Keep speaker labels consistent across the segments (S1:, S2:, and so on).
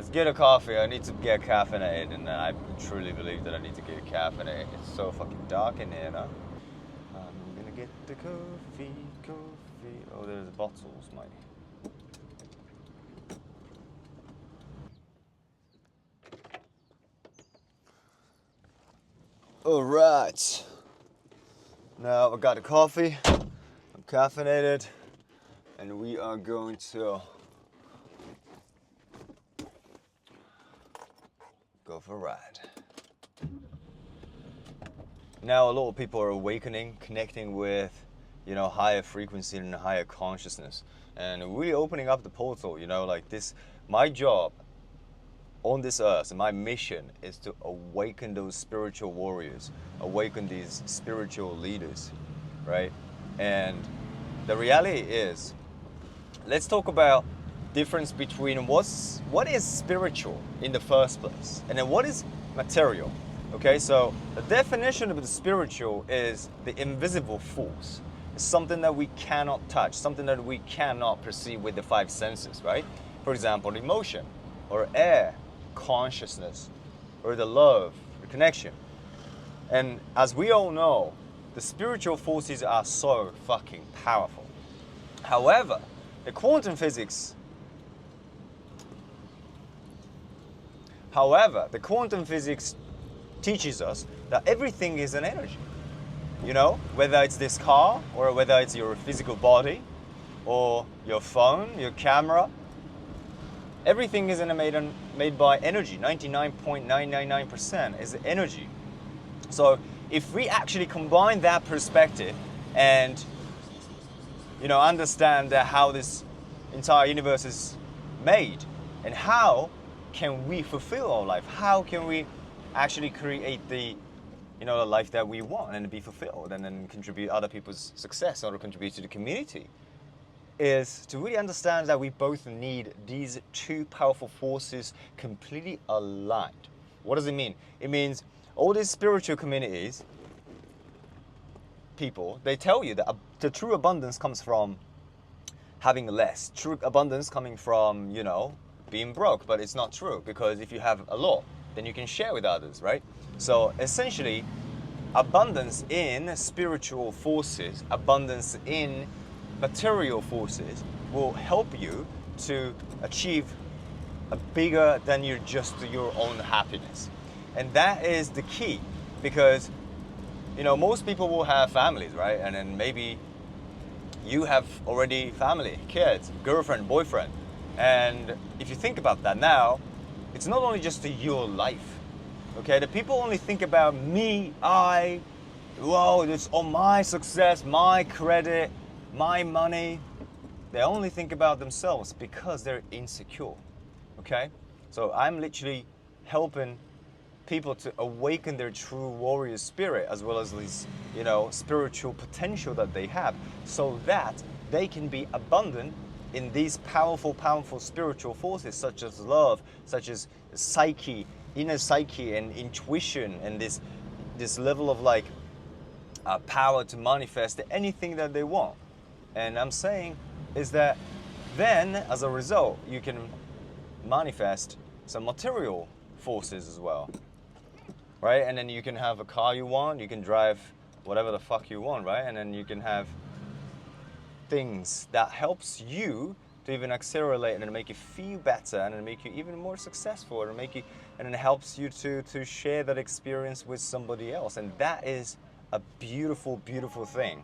S1: Let's get a coffee. I need to get caffeinated, and I truly believe that I need to get caffeinated. It's so fucking dark in here now. I'm gonna get the coffee. Oh, there's bottles, mate. All right. Now I got the coffee. I'm caffeinated, and we are going to go for a ride. Now a lot of people are awakening, connecting with, higher frequency and higher consciousness, and really opening up the portal. Like this, my job on this earth and my mission is to awaken those spiritual warriors, awaken these spiritual leaders, right? And the reality is, let's talk about difference between what is spiritual in the first place and then what is material. Okay, so the definition of the spiritual is the invisible force. It's something that we cannot touch, something that we cannot perceive with the five senses, right? For example, emotion or air, consciousness, or the love, the connection. And as we all know, the spiritual forces are so fucking powerful. However, the quantum physics teaches us that everything is an energy. Whether it's this car, or whether it's your physical body, or your phone, your camera, everything is made by energy. 99.999% is energy. So if we actually combine that perspective and understand how this entire universe is made, and how can we fulfill our life, how can we actually create the the life that we want and be fulfilled, and then contribute other people's success or contribute to the community, is to really understand that we both need these two powerful forces completely aligned. What does it mean? It means all these spiritual communities, people, they tell you that the true abundance comes from having less. True abundance coming from, being broke, but it's not true, because if you have a lot, then you can share with others, right? So essentially, abundance in spiritual forces, abundance in material forces will help you to achieve a bigger than your own happiness. And that is the key, because most people will have families, right? And then maybe you have already family, kids, girlfriend, boyfriend. And if you think about that now, it's not only just your life, okay? The people only think about me, it's all my success, my credit, my money. They only think about themselves because they're insecure, okay? So I'm literally helping people to awaken their true warrior spirit, as well as these, spiritual potential that they have, so that they can be abundant in these powerful spiritual forces, such as love, such as psyche, inner psyche, and intuition, and this level of power to manifest anything that they want. And I'm saying is that then, as a result, you can manifest some material forces as well, right? And then you can have a car you want, you can drive whatever the fuck you want, right? And then you can have things that helps you to even accelerate and make you feel better, and then make you even more successful, and it helps you to share that experience with somebody else. And that is a beautiful, beautiful thing.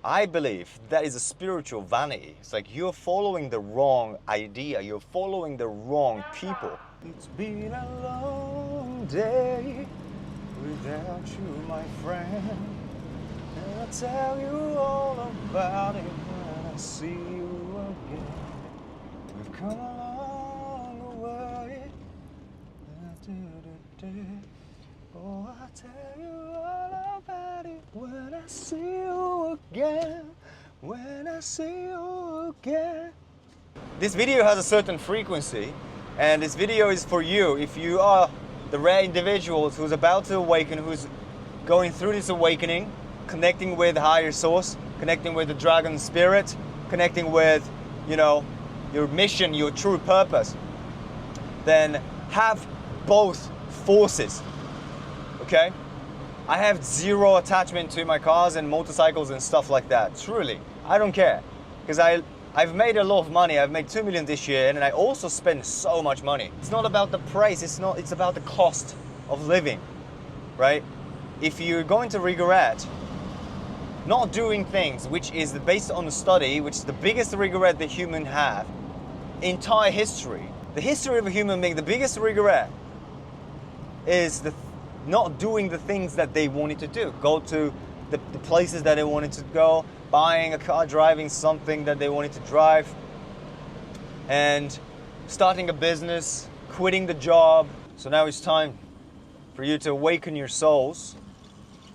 S1: I believe that is a spiritual vanity. It's like you're following the wrong idea, you're following the wrong people. It's been a long day without you, my friend, and I'll tell you all about it when I see you again. We've come a long way. Oh, I'll tell you all about it when I see you again. When I see you again. This video has a certain frequency, and this video is for you. If you are the rare individuals who's about to awaken, who's going through this awakening, connecting with higher source, connecting with the dragon spirit, connecting with, your mission, your true purpose. then have both forces, okay? I have zero attachment to my cars and motorcycles and stuff like that, truly. I don't care, because I've made a lot of money. I've made 2 million this year, and I also spend so much money. It's not about the price, it's about the cost of living, right? If you're going to regret not doing things, which is based on the study, which is the biggest regret that humans have, entire history. The history of a human being, the biggest regret is not doing the things that they wanted to do. Go to the places that they wanted to go, buying a car, driving something that they wanted to drive, and starting a business, quitting the job. So now it's time for you to awaken your souls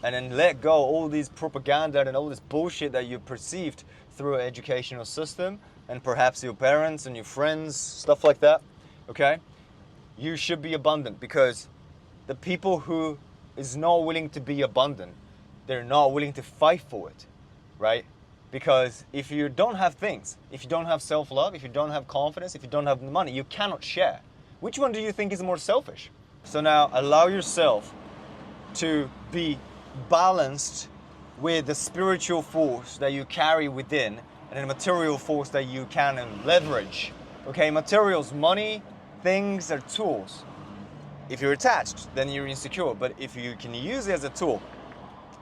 S1: and then let go all these propaganda and all this bullshit that you perceived through an educational system and perhaps your parents and your friends, stuff like that, okay? You should be abundant, because the people who is not willing to be abundant, they're not willing to fight for it, right? Because if you don't have things, if you don't have self-love, if you don't have confidence, if you don't have money, you cannot share. Which one do you think is more selfish? So now allow yourself to be balanced with the spiritual force that you carry within and the material force that you can leverage. Okay, materials, money, things are tools. If you're attached, then you're insecure. But if you can use it as a tool,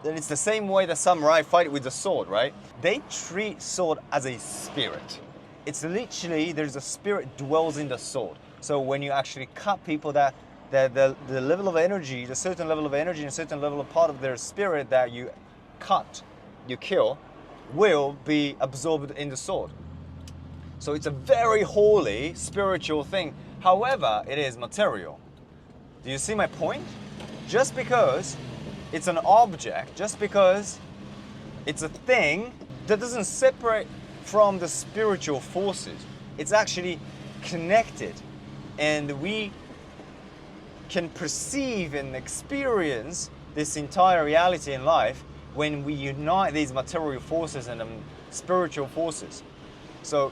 S1: then it's the same way the samurai fight with the sword, right? They treat sword as a spirit. It's literally, there's a spirit dwells in the sword. So when you actually cut people, that the level of energy, the certain level of energy and a certain level of part of their spirit that you cut, you kill, will be absorbed in the sword. So it's a very holy spiritual thing. However, it is material. Do you see my point? Just because it's an object, just because it's a thing, that doesn't separate from the spiritual forces. It's actually connected, and we can perceive and experience this entire reality in life when we unite these material forces and spiritual forces. So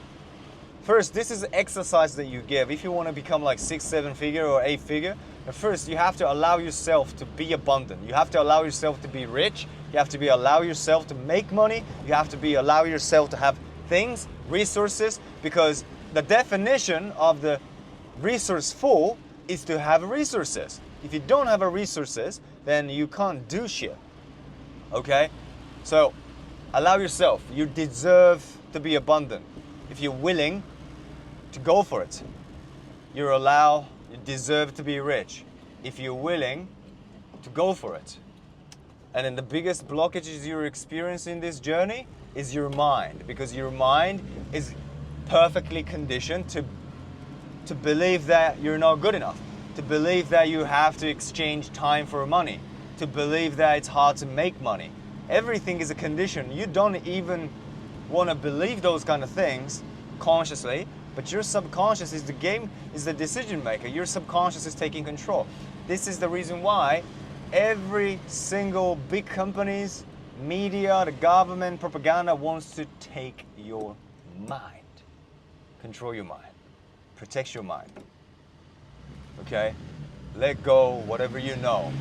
S1: first, this is an exercise that you give. If you want to become like 6, 7 figure or 8 figure, first you have to allow yourself to be abundant. You have to allow yourself to be rich. You have to allow yourself to make money. You have to allow yourself to have things, resources, because the definition of the resourceful is to have resources. If you don't have resources, then you can't do shit. Okay? So allow yourself. You deserve to be abundant. If you're willing to go for it, you deserve to be rich. If you're willing to go for it. And then the biggest blockages you're experiencing in this journey is your mind, because your mind is perfectly conditioned to believe that you're not good enough, to believe that you have to exchange time for money, to believe that it's hard to make money. Everything is a condition. You don't even want to believe those kind of things consciously, but your subconscious is the decision maker. Your subconscious is taking control. This is the reason why every single big companies, media, the government, propaganda wants to take your mind, control your mind, protect your mind. Okay? Let go whatever you know.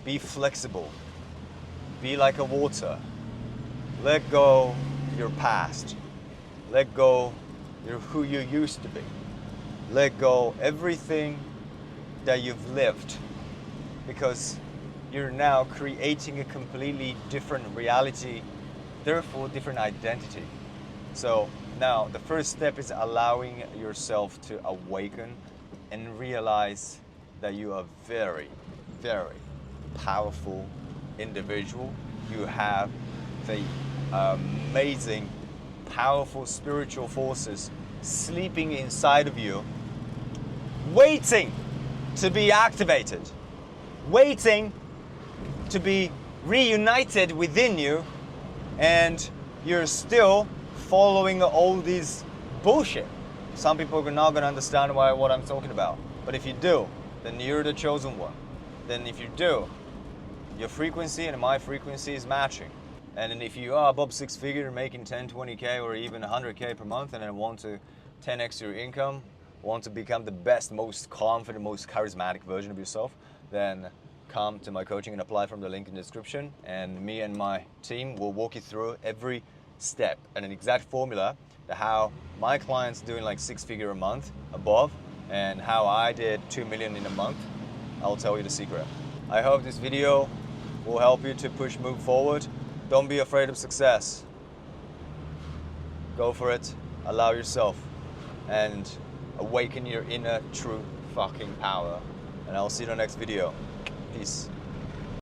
S1: Be flexible. Be like a water. Let go your past. Let go who you used to be. Let go everything that you've lived, because you're now creating a completely different reality, therefore different identity. So now the first step is allowing yourself to awaken and realize that you are very, very powerful individual. You have the amazing, powerful spiritual forces sleeping inside of you, waiting to be activated, waiting to be reunited within you, and you're still following all these bullshit. Some people are not going to understand what I'm talking about, but if you do, then you're the chosen one. Then if you do, your frequency and my frequency is matching. And then if you are above 6 figure, making 10, 20K or even 100K per month, and then want to 10x your income, want to become the best, most confident, most charismatic version of yourself, then come to my coaching and apply from the link in the description. And me and my team will walk you through every step and an exact formula to how my clients doing like 6-figure a month above and how I did 2 million in a month. I'll tell you the secret. I hope this video will help you to move forward. Don't be afraid of success. Go for it, allow yourself, and awaken your inner true fucking power. And I'll see you in the next video. Peace.